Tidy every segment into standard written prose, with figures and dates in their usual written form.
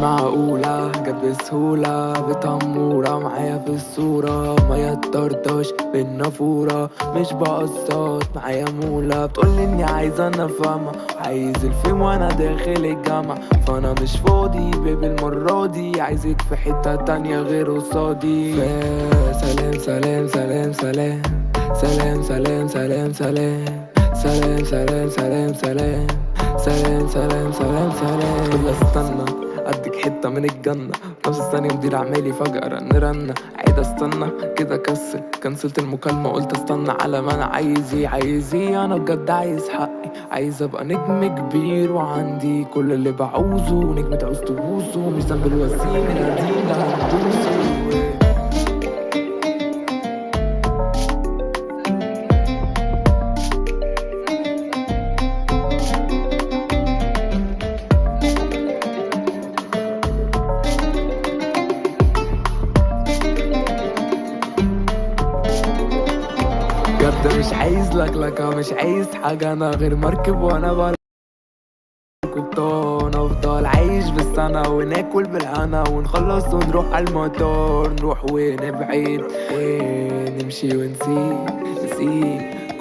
معقولة جت بسهولة بتمورة معايا في الصورة مية تطرطش بالنافورة مش بقسط معايا مولة بتقولي اني عايزة انا فاهمة عايز الفيلم وانا داخل الجامعة فانا مش فاضي بيبي المرة دي عايزك في حتة تانية غير قصادي. سلام سلام سلام سلام سلام سلام سلام سلام سلام سلام سلام سلام سلام سلام سلام سلام. كل استنى اديك حته من الجنه نفس الثانيه مدير اعمالي فجاه رن عيد استنى كده كنسلت المكالمه قلت استنى على ما انا عايز ايه انا بجد عايز حقي عايز ابقى نجم كبير وعندي كل اللي بعوزه نجم تعوز تبوسه مش ذنب الوسيم ادينا هندوسه. بجد مش عايز لكلكة مش عايز حاجة أنا غير مركب وأنا قبطان أفضل عايش بالسنة وناكل بالهنا ونخلص ونروح على المطار نروح ونبعد ونمشي نسيب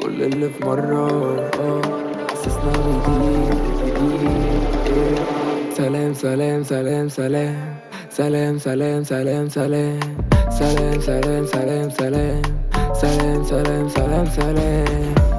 كل اللي في مرة حسسنا بيضيق. سلام سلام سلام سلام سلام سلام سلام سلام سلام سلام سلام سلام سلام سلام سلام سلام.